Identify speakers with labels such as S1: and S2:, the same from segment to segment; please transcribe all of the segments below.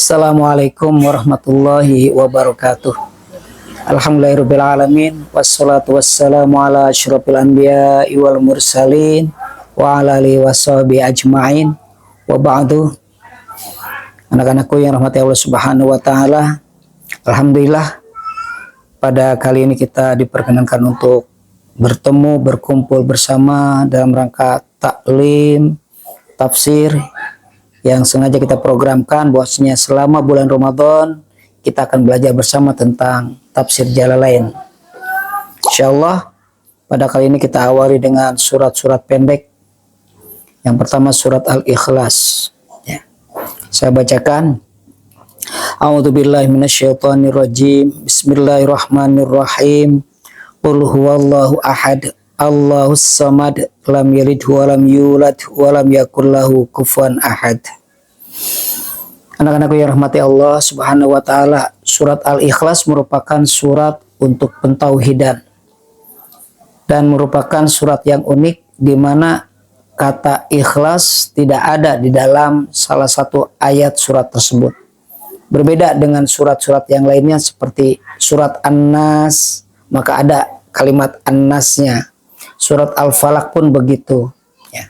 S1: Assalamualaikum warahmatullahi wabarakatuh. Alhamdulillahirrabbilalamin. Wassalatu wassalamu ala asyrafil anbiya'i wal mursalin wa ala alihi washabihi ajma'in. Wa ba'du. Anak-anakku yang rahmati Allah Subhanahu wa taala. Alhamdulillah, pada kali ini kita diperkenankan untuk bertemu, berkumpul bersama dalam rangka taklim tafsir yang sengaja kita programkan bahwasanya selama bulan Ramadan kita akan belajar bersama tentang tafsir Jalalain. Insyaallah pada kali ini kita awali dengan surat-surat pendek. Yang pertama surat Al-Ikhlas. Ya. Saya bacakan. A'udzubillahi minasyaitonirrajim. Bismillahirrahmanirrahim. Qul huwallahu ahad. Allahus samad, lam yalid wa lam yulad wa lam yakul lahu kufuwan ahad. Anak-anakku yang rahmati Allah Subhanahu wa taala, surat Al-Ikhlas merupakan surat untuk pentauhidan dan merupakan surat yang unik di mana kata ikhlas tidak ada di dalam salah satu ayat surat tersebut. Berbeda dengan surat-surat yang lainnya seperti surat An-Nas, maka ada kalimat An-Nasnya. Surat Al-Falaq pun begitu. Ya.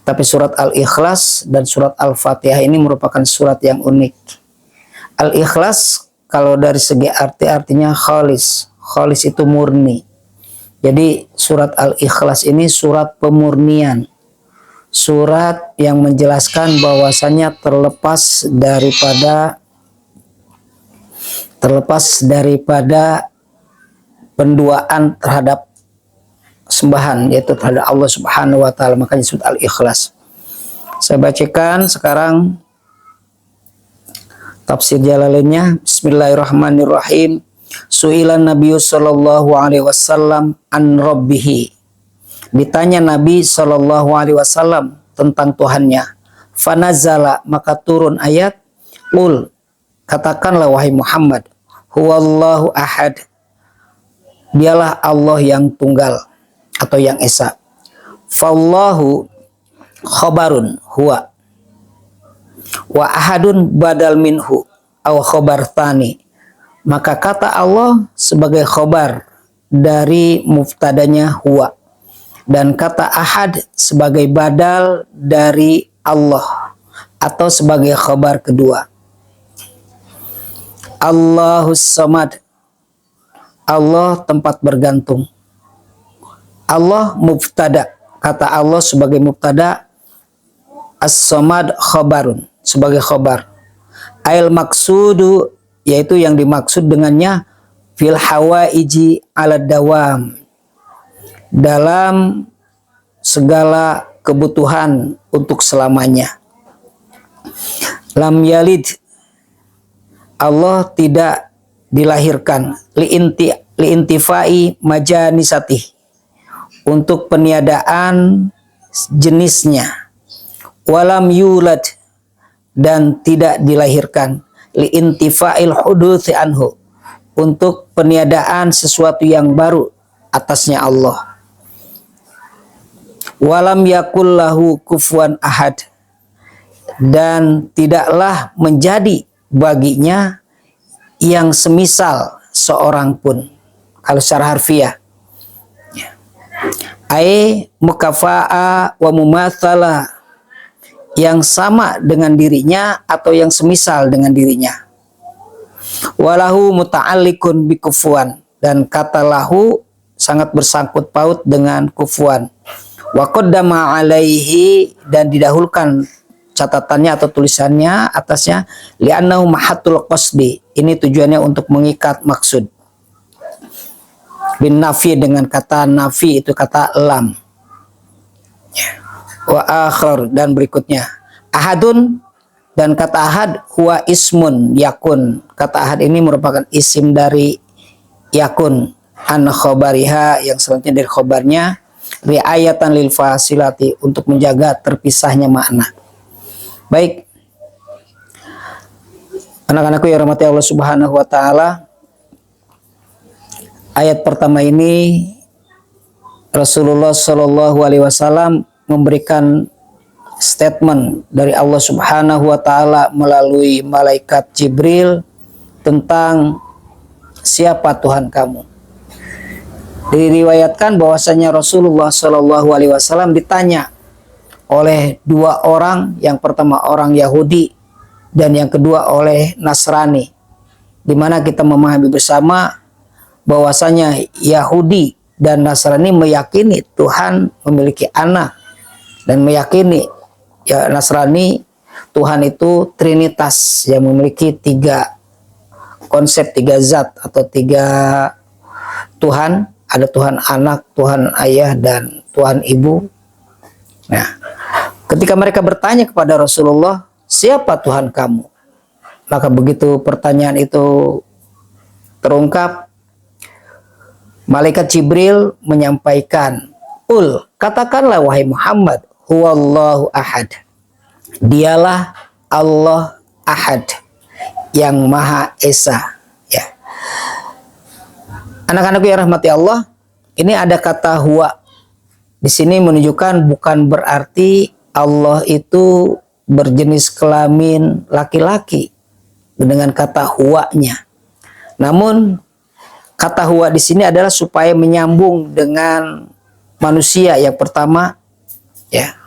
S1: Tapi surat Al-Ikhlas dan surat Al-Fatihah ini merupakan surat yang unik. Al-Ikhlas kalau dari segi artinya khalis. Khalis itu murni. Jadi surat Al-Ikhlas ini surat pemurnian. Surat yang menjelaskan bahwasanya terlepas daripada penduaan terhadap sembahan, yaitu terhadap Allah Subhanahu wa taala, makanya surat Al-Ikhlas. Saya bacakan sekarang tafsir Jalalainnya. Bismillahirrahmanirrahim. Su'ilan Nabi sallallahu alaihi wasallam an rabbih. Ditanya Nabi sallallahu alaihi wasallam tentang Tuhannya. Fanazala, maka turun ayat. Qul, katakanlah wahai Muhammad, huwallahu ahad. Dialah Allah yang tunggal atau yang esa. Fallahu khobarun huwa wa ahadun badal minhu aw khobar tani. Maka kata Allah sebagai khobar dari muftadanya huwa, dan kata ahad sebagai badal dari Allah atau sebagai khobar kedua. Allahus samad, Allah tempat bergantung. Allah mubtada, kata Allah sebagai mubtada, as-samad khabarun, sebagai khabar. Ail maksudu, yaitu yang dimaksud dengannya, fil hawaiji ala dawam, dalam segala kebutuhan untuk selamanya. Lam yalid, Allah tidak dilahirkan, liintifai majanisatih, untuk peniadaan jenisnya. Walam yulad, dan tidak dilahirkan, liintifa'il huduthi anhu, untuk peniadaan sesuatu yang baru atasnya Allah. Walam yakul lahu kufuwan ahad, dan tidaklah menjadi baginya yang semisal seorang pun. Kalau secara harfiah, ai mukafa'a wa mumathala, yang sama dengan dirinya atau yang semisal dengan dirinya. Walahu muta'alliqun bi kufuwan, dan kata lahu sangat bersangkut paut dengan kufuwan. Wa qaddama alaihi, dan didahulukan catatannya atau tulisannya atasnya, li'annahu mahatul qasdi, ini tujuannya untuk mengikat maksud. Bin nafi, dengan kata nafi itu kata lam. Wa akhir, dan berikutnya ahadun, dan kata ahad huwa ismun yakun, kata ahad ini merupakan isim dari yakun, an khobariha, yang selanjutnya dari khobarnya, riayatan lil fasilati, untuk menjaga terpisahnya makna. Baik, anak-anakku yang rahmati Allah Subhanahu wa taala, ayat pertama ini Rasulullah Shallallahu alaihi wasallam memberikan statement dari Allah Subhanahu wa taala melalui malaikat Jibril tentang siapa Tuhan kamu. Diriwayatkan bahwasanya Rasulullah Shallallahu alaihi wasallam ditanya oleh dua orang, yang pertama orang Yahudi dan yang kedua oleh Nasrani, di mana kita memahami bersama bahwasanya Yahudi dan Nasrani meyakini Tuhan memiliki anak, dan meyakini Nasrani Tuhan itu Trinitas, yang memiliki tiga konsep, tiga zat atau tiga Tuhan. Ada Tuhan anak, Tuhan ayah, dan Tuhan ibu. Nah, ketika mereka bertanya kepada Rasulullah, siapa Tuhan kamu? Maka begitu pertanyaan itu terungkap, malaikat Jibril menyampaikan, katakanlah wahai Muhammad, huwallahu ahad. Dialah Allah Ahad, yang Maha Esa. Ya. Anak-anakku yang rahmati Allah, ini ada kata huwa. Di sini menunjukkan bukan berarti Allah itu berjenis kelamin laki-laki dengan kata huwanya. Namun kata huwa di sini adalah supaya menyambung dengan manusia. Yang pertama, ya,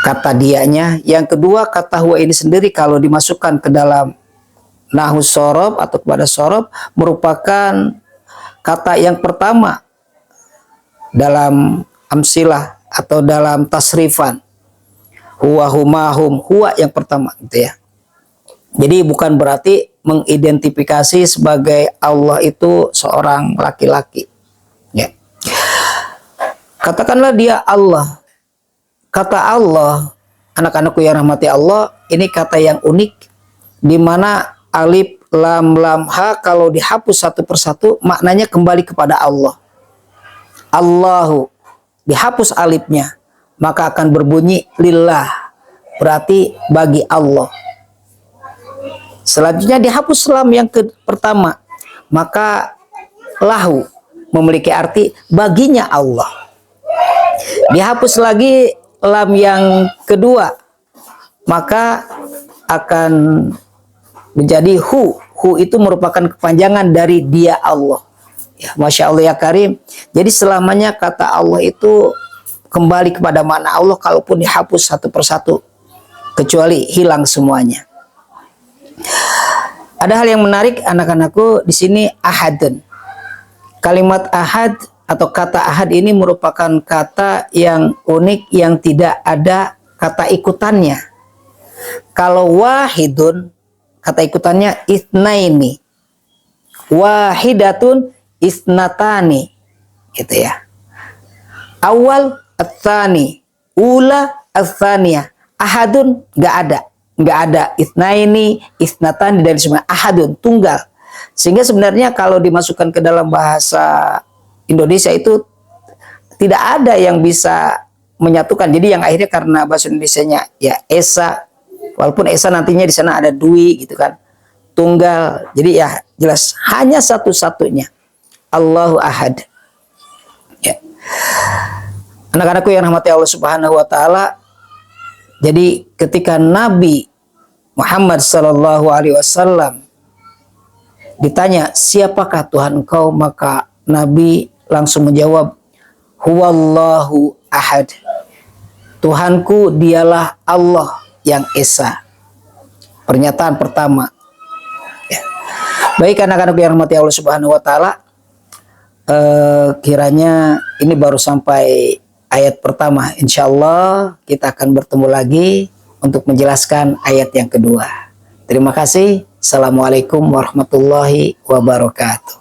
S1: kata dianya. Yang kedua, kata huwa ini sendiri kalau dimasukkan ke dalam nahwu sorob atau kepada sorob, merupakan kata yang pertama dalam amsilah atau dalam tasrifan. Huwa, huma, hum, huwa yang pertama, gitu ya. Jadi bukan berarti mengidentifikasi sebagai Allah itu seorang laki-laki. Ya. Katakanlah dia Allah. Kata Allah, anak-anakku yang rahmati Allah, ini kata yang unik, di mana alif, lam, lam, ha kalau dihapus satu persatu maknanya kembali kepada Allah. Allahu, dihapus alifnya, maka akan berbunyi lillah, berarti bagi Allah. Selanjutnya dihapus lam yang pertama, maka lahu memiliki arti baginya Allah. Dihapus lagi lam yang kedua, maka akan menjadi hu. Hu itu merupakan kepanjangan dari dia Allah. Ya, Masya Allah ya Karim. Jadi selamanya kata Allah itu kembali kepada makna Allah kalaupun dihapus satu persatu, kecuali hilang semuanya. Ada hal yang menarik anak-anakku di sini, ahadun. Kalimat ahad atau kata ahad ini merupakan kata yang unik yang tidak ada kata ikutannya. Kalau wahidun, kata ikutannya isnaini, wahidatun isnatani, gitu ya. Awal atsani, ula atsaniyah. Ahadun nggak ada isnaini, isnatani, dari semua ahadun tunggal. Sehingga sebenarnya kalau dimasukkan ke dalam bahasa Indonesia itu tidak ada yang bisa menyatukan. Jadi yang akhirnya karena bahasa Indonesianya ya esa, walaupun esa nantinya di sana ada dui gitu kan, tunggal. Jadi ya jelas hanya satu-satunya, Allahu Ahad. Ya. Anak-anakku yang rahmati Allah Subhanahu wa taala, jadi ketika Nabi Muhammad sallallahu alaihi wasallam ditanya, siapakah Tuhan engkau? Maka Nabi langsung menjawab, huwallahu ahad. Tuhanku dialah Allah yang esa. Pernyataan pertama. Ya. Baik anak-anak yang rahmati Allah Subhanahu wa taala, kiranya ini baru sampai ayat pertama. Insya Allah kita akan bertemu lagi untuk menjelaskan ayat yang kedua. Terima kasih. Assalamualaikum warahmatullahi wabarakatuh.